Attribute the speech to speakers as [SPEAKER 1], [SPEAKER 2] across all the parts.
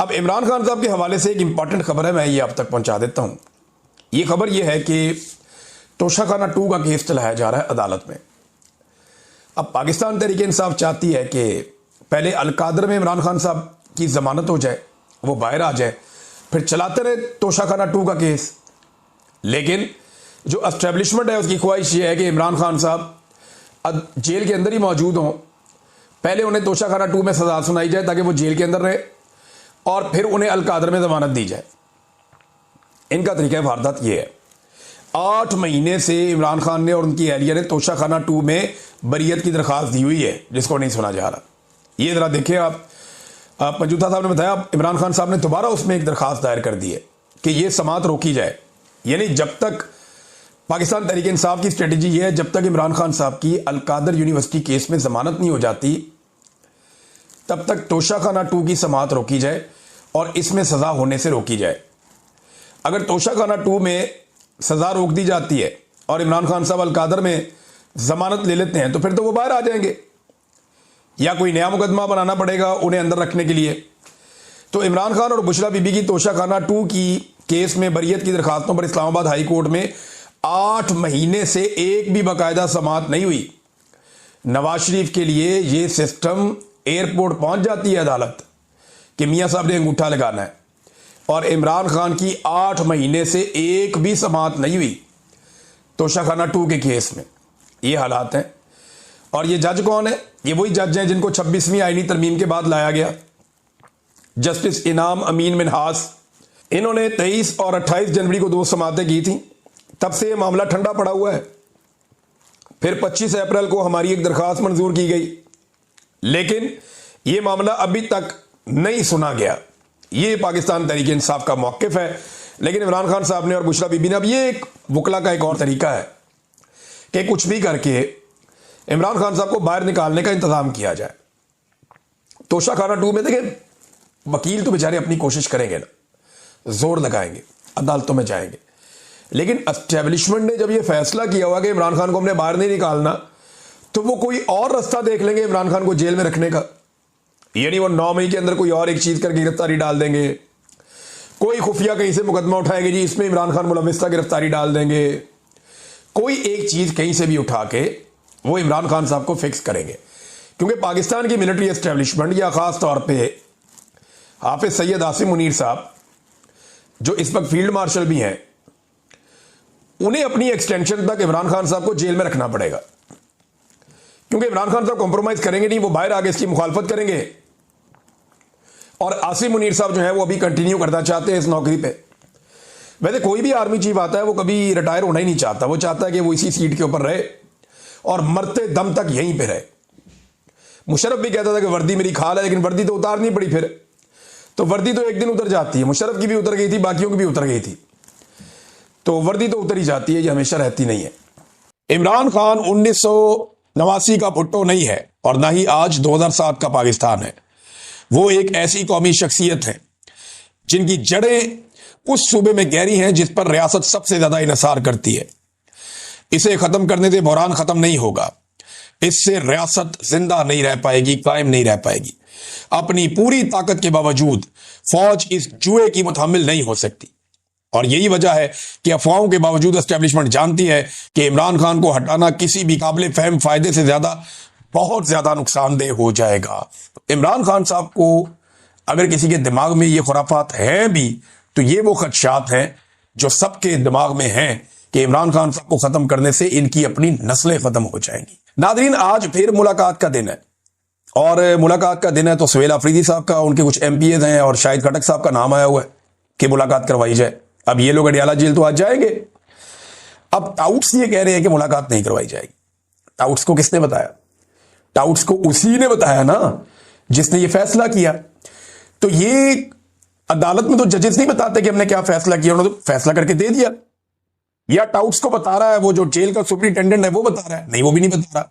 [SPEAKER 1] अब इमरान खान साहब के हवाले से एक इंपॉर्टेंट खबर है, मैं ये आप तक पहुंचा देता हूं। ये खबर ये है कि तोशाखाना 2 का केस चलाया जा रहा है अदालत में। अब पाकिस्तान तहरीक इंसाफ चाहती है कि पहले अलकादर में इमरान खान साहब की जमानत हो जाए, वो बाहर आ जाए, फिर चलाते रहे तोशाखाना 2 का केस। लेकिन जो एस्टेब्लिशमेंट है उसकी ख्वाहिश ये है कि इमरान खान साहब जेल के अंदर ही मौजूद हों, पहले उन्हें तोशाखाना 2 में सजा सुनाई जाए ताकि वो जेल के अंदर रहे और फिर उन्हें अलकादर में जमानत दी जाए। इनका तरीका वारदात ये है। 8 महीने से इमरान खान ने और उनकी एहलिया ने तोशाखाना 2 में बरीयत की दरखास्त दी हुई है, जिसको नहीं सुना जा रहा। ये जरा देखें आप पंजूथा साहब ने बताया इमरान खान साहब ने दोबारा उसमें एक दरखास्त दायर कर दी है कि यह समात रोकी जाए। यानी जब तक पाकिस्तान तहरीक इंसाफ की स्ट्रेटजी ये है, जब तक इमरान खान साहब की अलकादर यूनिवर्सिटी केस में जमानत नहीं हो जाती तब तक तोशाखाना 2 की समात रोकी जाए और इसमें सजा होने से रोकी जाए। अगर तोशाखाना 2 में सजा रोक दी जाती है और इमरान खान साहब अलकादर में जमानत ले लेते हैं तो फिर तो वो बाहर आ जाएंगे, या कोई नया मुकदमा बनाना पड़ेगा उन्हें अंदर रखने के लिए। तो इमरान खान और बुशरा बीबी की तोशाखाना 2 की केस में बरीयत की दरखास्तों पर इस्लामाबाद हाई कोर्ट में 8 महीने से एक भी बाकायदा समात नहीं हुई। नवाज शरीफ के लिए यह सिस्टम एयरपोर्ट पहुंच जाती है अदालत कि मियां साहब ने अंगूठा लगाना है, और इमरान खान की 8 महीने से एक भी समात नहीं हुई तोशाखाना 2 के केस में। ये हालात हैं। और ये जज कौन है? ये वही जज हैं जिनको 26वीं आईनी तरमीम के बाद लाया गया, जस्टिस इनाम अमीन मिनहास। इन्होंने 23 और 28 जनवरी को 2 समातें की थी। तब से ये मामला ठंडा पड़ा हुआ है। फिर 25 अप्रैल को हमारी एक दरखास्त मंजूर की गई, लेकिन यह मामला अभी तक नहीं सुना गया। ये पाकिस्तान तहरीक इंसाफ का मौक़िफ़ है। लेकिन इमरान खान साहब ने और बुशरा बीबी ने, अब ये एक वकला का एक और तरीका है कि कुछ भी करके इमरान खान साहब को बाहर निकालने का इंतजाम किया जाए। तोशाखाना 2 में देखें, वकील तो बेचारे अपनी कोशिश करेंगे ना, जोर लगाएंगे, अदालतों में जाएंगे, लेकिन एस्टेब्लिशमेंट ने जब यह फैसला किया हुआ कि इमरान खान को हमने बाहर नहीं निकालना, तो वो कोई और रास्ता देख लेंगे इमरान खान को जेल में रखने का। यानी वो 9 मई के अंदर कोई और एक चीज करके गिरफ्तारी डाल देंगे, कोई खुफिया कहीं से मुकदमा उठाएंगे जी इसमें इमरान खान मुलविस था, गिरफ्तारी डाल देंगे। कोई एक चीज कहीं से भी उठा के वो इमरान खान साहब को फिक्स करेंगे, क्योंकि पाकिस्तान की मिलिट्री एस्टेब्लिशमेंट या खास तौर पे हाफिज सैयद आसिम मुनीर साहब जो इस वक्त फील्ड मार्शल भी हैं, उन्हें अपनी एक्सटेंशन तक इमरान खान साहब को जेल में रखना पड़ेगा, क्योंकि इमरान खान साहब कॉम्प्रोमाइज करेंगे नहीं, वो बाहर आगे इसकी मुखालफत करेंगे। और आसिम मुनीर साहब जो है वो अभी कंटिन्यू करना चाहते हैं इस नौकरी पे। वैसे कोई भी आर्मी चीफ आता है वो कभी रिटायर होना ही नहीं चाहता, वो चाहता है कि वो इसी सीट के ऊपर रहे और मरते दम तक यहीं पे रहे। मुशर्रफ भी कहता था कि वर्दी मेरी खाल है, लेकिन वर्दी तो उतारनी पड़ी फिर, तो वर्दी तो एक दिन उतर जाती है। मुशर्रफ की भी उतर गई थी, बाकियों की भी उतर गई थी, तो वर्दी तो उतर ही जाती है, ये हमेशा रहती नहीं है। इमरान खान 1989 का भुट्टो नहीं है और ना ही आज 2007 का पाकिस्तान है। वो एक ऐसी कौमी शख्सियत है जिनकी जड़ें उस सूबे में गहरी हैं जिस पर रियासत सबसे ज्यादा इन्हिसार करती है। इसे खत्म करने से बहरान खत्म नहीं होगा, इससे रियासत जिंदा नहीं रह पाएगी, कायम नहीं रह पाएगी। अपनी पूरी ताकत के बावजूद फौज इस जुए की मुतहम्मिल नहीं हो सकती, और यही वजह है कि अफवाहों के बावजूद एस्टेब्लिशमेंट जानती है कि इमरान खान को हटाना किसी भी काबिल फहम फायदे से ज्यादा बहुत ज्यादा नुकसानदेह हो जाएगा। इमरान खान साहब को अगर किसी के दिमाग में ये खुराफात हैं भी, तो ये वो खदशात हैं जो सबके दिमाग में हैं कि इमरान खान साहब को खत्म करने से इनकी अपनी नस्लें खत्म हो जाएंगी। नादरीन, आज फिर मुलाकात का दिन है, और मुलाकात का दिन है तो सुहेल आफरीदी साहब का, उनके कुछ MPAs हैं और शाहिद खटक साहब का नाम आया हुआ है कि मुलाकात करवाई जाए। अब ये लोग अडियाला जेल तो आज जाएंगे। अब टाउट्स ये कह रहे हैं कि मुलाकात नहीं करवाई जाएगी। टाउट्स को किसने बताया? टाउट्स को उसी ने बताया ना जिसने ये फैसला किया। तो ये अदालत में तो जजेस नहीं बताते कि हमने क्या फैसला किया, उन्होंने तो फैसला करके दे दिया। या टाउट्स को बता रहा है वो जो जेल का सुपरिटेंडेंट है वो बता रहा है? नहीं, वो भी नहीं बता रहा।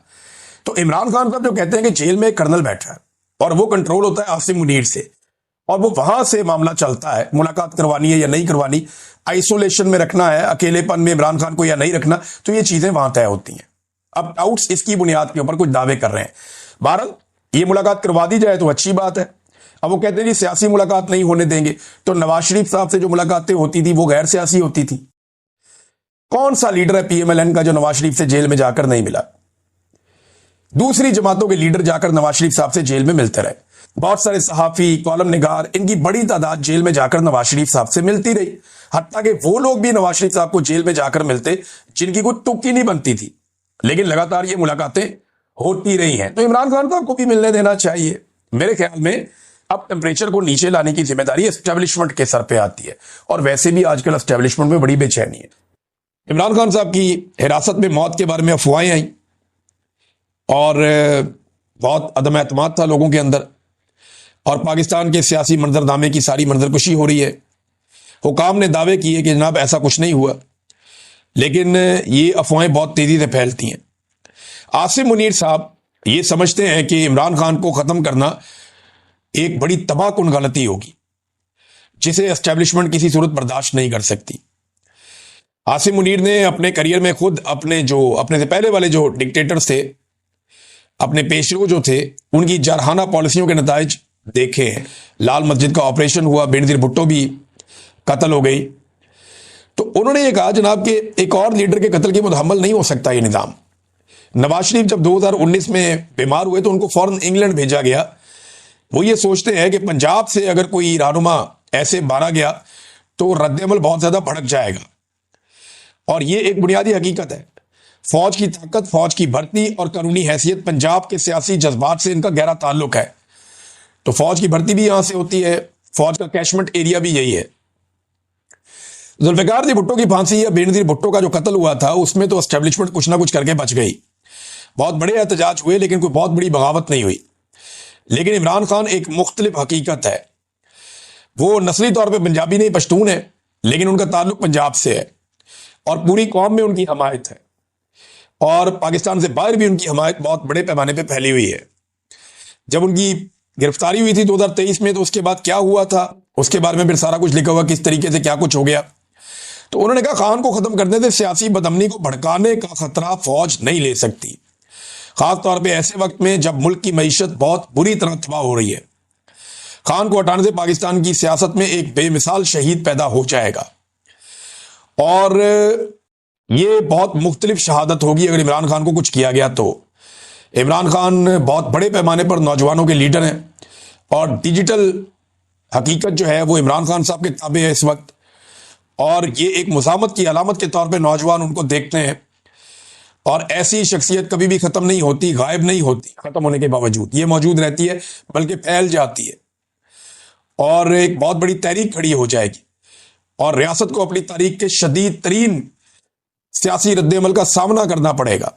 [SPEAKER 1] तो इमरान खान साहब जो कहते हैं कि जेल में एक कर्नल बैठा है और वो कंट्रोल होता है आसिम मुनीर से, और वो वहां से मामला चलता है मुलाकात करवानी है या नहीं करवानी, आइसोलेशन में रखना है, अकेलेपन में इमरान खान को या नहीं रखना, तो ये चीजें वहां तय होती हैं। अब टाउट्स इसकी बुनियाद के ऊपर कुछ दावे कर रहे हैं। बहरहाल ये मुलाकात करवा दी जाए तो अच्छी बात है। अब वो कहते हैं कि सियासी मुलाकात नहीं होने देंगे, तो नवाज शरीफ साहब से जो मुलाकातें होती थी वो गैर सियासी होती थी। कौन सा लीडर है पीएमएलएन का जो नवाज शरीफ से जेल में जाकर नहीं मिला? दूसरी जमातों के लीडर जाकर नवाज शरीफ साहब से जेल में मिलते रहे। बहुत सारे सहाफी, कॉलम निगार, इनकी बड़ी तादाद जेल में जाकर नवाज शरीफ साहब से मिलती रही। हत्ता कि वो लोग भी नवाज शरीफ साहब को जेल में जाकर मिलते जिनकी कोई तुक्की नहीं बनती थी, लेकिन लगातार ये मुलाकातें होती रही हैं। तो इमरान खान साहब को भी मिलने देना चाहिए। मेरे ख्याल में अब टेम्परेचर को नीचे लाने की जिम्मेदारी एस्टेब्लिशमेंट के सर पे आती है, और वैसे भी आजकल एस्टेब्लिशमेंट में बड़ी बेचैनी है। इमरान खान साहब की हिरासत में मौत के बारे में अफवाहें आई और बहुत अदम एतमाद था लोगों के अंदर, और पाकिस्तान के सियासी मंजरनामे की सारी मंजरकशी हो रही है। हुकाम ने दावे किए कि जनाब ऐसा कुछ नहीं हुआ, लेकिन ये अफवाहें बहुत तेजी से फैलती हैं। आसिम मुनीर साहब ये समझते हैं कि इमरान खान को ख़त्म करना एक बड़ी तबाहकुन गलती होगी, जिसे एस्टेब्लिशमेंट किसी सूरत बर्दाश्त नहीं कर सकती। आसिम मुनीर ने अपने करियर में खुद अपने से पहले वाले जो डिक्टेटर्स थे, अपने पेशरो जो थे, उनकी जारहाना पॉलिसियों के नताइज देखे हैं। लाल मस्जिद का ऑपरेशन हुआ, बेनजीर भुट्टो भी कत्ल हो गई। तो उन्होंने ये कहा जनाब कि एक और लीडर के कत्ल की मुतहम्मल नहीं हो सकता ये निज़ाम। नवाज शरीफ जब 2019 में बीमार हुए तो उनको फौरन इंग्लैंड भेजा गया। वो ये सोचते हैं कि पंजाब से अगर कोई रहनुमा ऐसे मारा गया तो रद्द-ए-अमल बहुत ज़्यादा भड़क जाएगा, और ये एक बुनियादी हकीकत है। फौज की ताकत, फौज की भर्ती और कानूनी हैसियत, पंजाब के सियासी जज्बात से इनका गहरा ताल्लुक है। तो फौज की भर्ती भी यहां से होती है, फौज का कैशमेंट एरिया भी यही है। जुल्फिकार जी भुट्टो की फांसी या बेनजीर भुट्टो का जो कत्ल हुआ था, उसमें तो एस्टेब्लिशमेंट कुछ ना कुछ करके बच गई। बहुत बड़े एहतजाज हुए, लेकिन कोई बहुत बड़ी बगावत नहीं हुई। लेकिन इमरान खान एक मुख्तलिफ हकीकत है। वो नस्ली तौर पर पंजाबी नहीं, पश्तून है, लेकिन उनका ताल्लुक पंजाब से है और पूरी कौम में उनकी हमायत है, और पाकिस्तान से बाहर भी उनकी हमायत बहुत बड़े पैमाने पर फैली हुई है। जब उनकी गिरफ्तारी हुई थी 2023 में, तो उसके बाद क्या हुआ था उसके बारे में फिर सारा कुछ लिखा हुआ, किस तरीके से क्या कुछ हो गया। तो उन्होंने कहा खान को खत्म करने से सियासी बदअमनी को भड़काने का खतरा फौज नहीं ले सकती, खास तौर पे ऐसे वक्त में जब मुल्क की मईशत बहुत बुरी तरह तबाह हो रही है। खान को हटाने से पाकिस्तान की सियासत में एक बेमिसाल शहीद पैदा हो जाएगा, और ये बहुत मुख्तलिफ शहादत होगी अगर इमरान खान को कुछ किया गया तो। इमरान खान बहुत बड़े पैमाने पर नौजवानों के लीडर हैं, और डिजिटल हकीकत जो है वो इमरान खान साहब के ताबे है इस वक्त, और ये एक मुसामत की अलामत के तौर पे नौजवान उनको देखते हैं। और ऐसी शख्सियत कभी भी ख़त्म नहीं होती, गायब नहीं होती, ख़त्म होने के बावजूद ये मौजूद रहती है, बल्कि फैल जाती है, और एक बहुत बड़ी तहरीक खड़ी हो जाएगी, और रियासत को अपनी तारीख के शदीद तरीन सियासी रद्द-ए-अमल का सामना करना पड़ेगा।